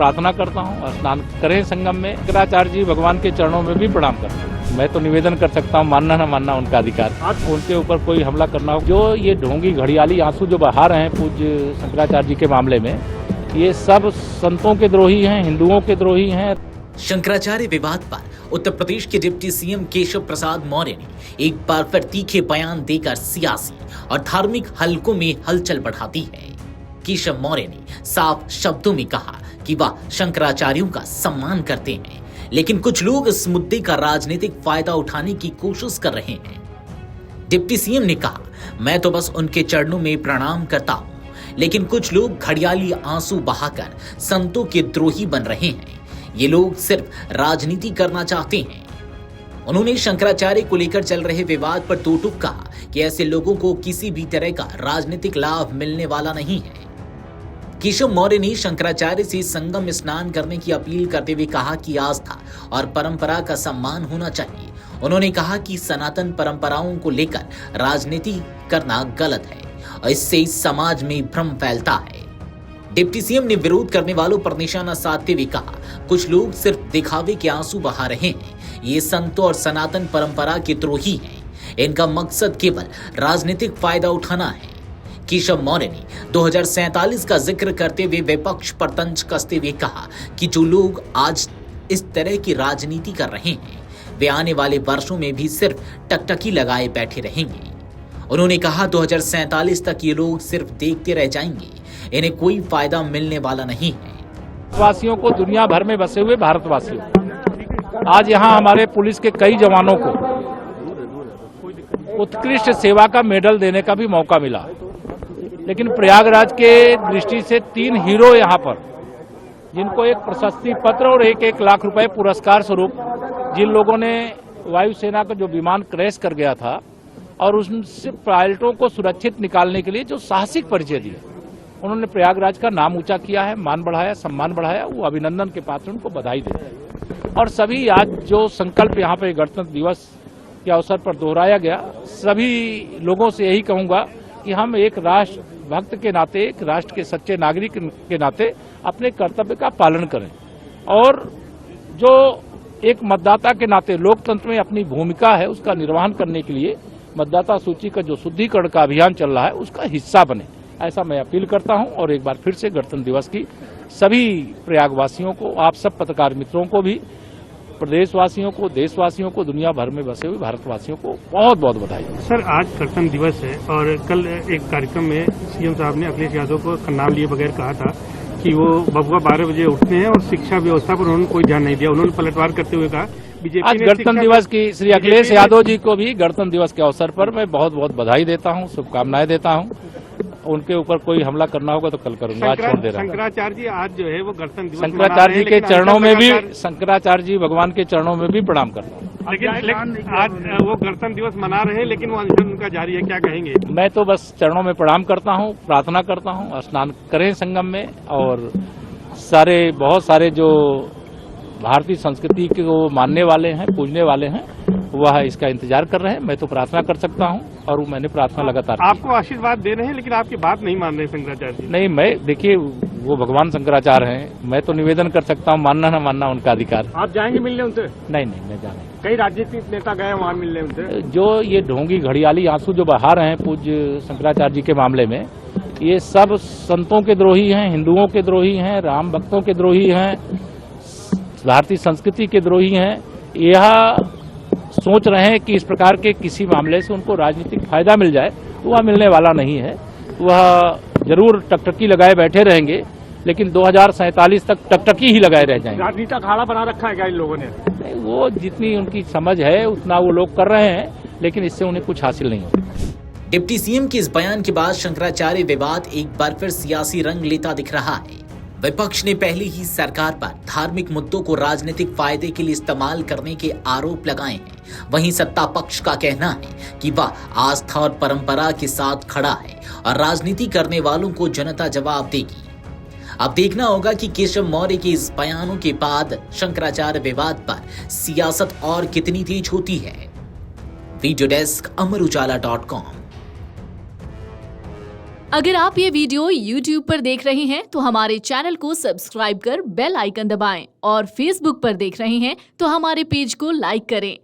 प्रार्थना करता हूँ, स्नान करें संगम में। शंकराचार्य जी भगवान के चरणों में भी प्रणाम करता हूँ। मैं तो निवेदन कर सकता हूँ, मानना न मानना उनका अधिकार। उनके ऊपर कोई हमला करना हो, जो ये ढोंगी घड़ियाली आंसू जो बहा रहे हैं पूज्य शंकराचार्य जी के मामले में, ये सब संतों के द्रोही हैं, हिंदुओं के द्रोही हैं। शंकराचार्य विवाद पर उत्तर प्रदेश के डिप्टी सीएम केशव प्रसाद मौर्य ने एक बार फिर तीखे बयान देकर सियासी और धार्मिक हलकों में हलचल बढ़ा दी है। केशव मौर्य ने साफ शब्दों में कहा कि वह शंकराचार्यों का सम्मान करते हैं, लेकिन कुछ लोग इस मुद्दे का राजनीतिक फायदा उठाने की कोशिश कर रहे हैं। डिप्टी सीएम ने कहा, मैं तो बस उनके चरणों में प्रणाम करता हूं, लेकिन कुछ लोग घड़ियाली आंसू बहाकर संतों के द्रोही बन रहे हैं। ये लोग सिर्फ राजनीति करना चाहते हैं। उन्होंने शंकराचार्य को लेकर चल रहे विवाद पर दो टूक कहा कि ऐसे लोगों को किसी भी तरह का राजनीतिक लाभ मिलने वाला नहीं है। केशव मौर्य ने शंकराचार्य से संगम स्नान करने की अपील करते हुए कहा कि आस्था और परंपरा का सम्मान होना चाहिए। उन्होंने कहा कि सनातन परंपराओं को लेकर राजनीति करना गलत है और इससे समाज में भ्रम फैलता है। डिप्टी सीएम ने विरोध करने वालों पर निशाना साधते हुए कहा, कुछ लोग सिर्फ दिखावे के आंसू बहा रहे हैं। ये संतों और सनातन परंपरा के द्रोही हैं। इनका मकसद केवल राजनीतिक फायदा उठाना है। केशव मौर्य ने 2047 का जिक्र करते हुए विपक्ष पर तंज कसते हुए कहा कि जो लोग आज इस तरह की राजनीति कर रहे हैं, वे आने वाले वर्षों में भी सिर्फ टकटकी लगाए बैठे रहेंगे। उन्होंने कहा 2047 तक ये लोग सिर्फ देखते रह जाएंगे, इन्हें कोई फायदा मिलने वाला नहीं है। वासियों को, दुनिया भर में बसे हुए भारतवासियों, आज यहाँ हमारे पुलिस के कई जवानों को उत्कृष्ट सेवा का मेडल देने का भी मौका मिला, लेकिन प्रयागराज के दृष्टि से 3 हीरो यहाँ पर, जिनको एक प्रशस्ति पत्र और 1-1 लाख रुपए पुरस्कार स्वरूप, जिन लोगों ने वायुसेना का जो विमान क्रैश कर गया था और उससे पायलटों को सुरक्षित निकालने के लिए जो साहसिक परिचय दिए, उन्होंने प्रयागराज का नाम ऊंचा किया है, मान बढ़ाया, सम्मान बढ़ाया। वो अभिनंदन के पात्र, उनको बधाई देते हैं। और सभी आज जो संकल्प यहाँ पे गणतंत्र दिवस के अवसर पर दोहराया गया, सभी लोगों से यही कहूंगा कि हम एक राष्ट्र भक्त के नाते, एक राष्ट्र के सच्चे नागरिक के नाते अपने कर्तव्य का पालन करें और जो एक मतदाता के नाते लोकतंत्र में अपनी भूमिका है उसका निर्वहन करने के लिए मतदाता सूची का जो शुद्धिकरण का अभियान चल रहा है उसका हिस्सा बने, ऐसा मैं अपील करता हूं। और एक बार फिर से गणतंत्र दिवस की सभी प्रयागवासियों को, आप सब पत्रकार मित्रों को भी, प्रदेशवासियों को, देशवासियों को, दुनिया भर में बसे हुए भारतवासियों को बहुत बहुत बधाई। सर, आज गणतंत्र दिवस है और कल एक कार्यक्रम में सीएम साहब ने अखिलेश यादव को नाम लिए बगैर कहा था कि वो बबुआ 12 बजे उठते हैं और शिक्षा व्यवस्था पर उन्होंने कोई ध्यान नहीं दिया। उन्होंने पलटवार करते हुए कहा बीजेपी आज गणतंत्र दिवस की श्री अखिलेश यादव जी को भी गणतंत्र दिवस के अवसर पर मैं बहुत बहुत बधाई देता हूं, शुभकामनाएं देता हूं। उनके ऊपर कोई हमला करना होगा तो कल करूंगा, आज छोड़ दे रहा हूं। शंकराचार्य जी आज जो है वो गणतंत्र दिवस शंकराचार्य जी के चरणों में भी, शंकराचार्य जी भगवान के चरणों में भी प्रणाम करता हूँ। लेकिन आज वो गणतंत्र दिवस मना रहे हैं, लेकिन वो अनशन उनका जारी है, क्या कहेंगे? मैं तो बस चरणों में प्रणाम करता हूँ, प्रार्थना करता हूँ, स्नान करें संगम में और बहुत सारे जो भारतीय संस्कृति को मानने वाले हैं, पूजने वाले हैं, वह इसका इंतजार कर रहे हैं। मैं तो प्रार्थना कर सकता हूं और मैंने प्रार्थना लगातार की। आपको आशीर्वाद दे रहे हैं, लेकिन आपकी बात नहीं मान रहे शंकराचार्य जी। नहीं, मैं देखिए, वो भगवान शंकराचार्य हैं, मैं तो निवेदन कर सकता हूं, मानना न मानना उनका अधिकार। आप जाएंगे मिलने उनसे? नहीं, मैं जाने। कई राजनीतिक नेता गए वहाँ मिलने उनसे। जो ये ढोंगी घड़ियाली आंसू जो बहा रहे हैं पूज्य शंकराचार्य जी के मामले में, ये सब संतों के द्रोही हैं, हिंदुओं के द्रोही हैं, राम भक्तों के द्रोही हैं, भारतीय संस्कृति के द्रोही हैं। यह सोच रहे हैं कि इस प्रकार के किसी मामले से उनको राजनीतिक फायदा मिल जाए, वह मिलने वाला नहीं है। वह जरूर टकटकी लगाए बैठे रहेंगे, लेकिन 2047 तक टकटकी ही लगाए रह जाएंगे। राजनीति का अखाड़ा बना रखा है क्या इन लोगों ने? नहीं, वो जितनी उनकी समझ है उतना वो लोग कर रहे हैं, लेकिन इससे उन्हें कुछ हासिल नहीं होगा। डिप्टी सीएम के इस बयान के बाद शंकराचार्य विवाद एक बार फिर सियासी रंग लेता दिख रहा है। विपक्ष ने पहले ही सरकार पर धार्मिक मुद्दों को राजनीतिक फायदे के लिए इस्तेमाल करने के आरोप लगाए हैं। वहीं सत्ता पक्ष का कहना है कि वह आस्था और परंपरा के साथ खड़ा है और राजनीति करने वालों को जनता जवाब देगी। अब देखना होगा कि केशव मौर्य के इस बयानों के बाद शंकराचार्य विवाद पर सियासत और कितनी तेज होती है। Video desk, Amar Ujala .com। अगर आप ये वीडियो YouTube पर देख रहे हैं तो हमारे चैनल को सब्सक्राइब कर बेल आइकन दबाएं और Facebook पर देख रहे हैं तो हमारे पेज को लाइक करें।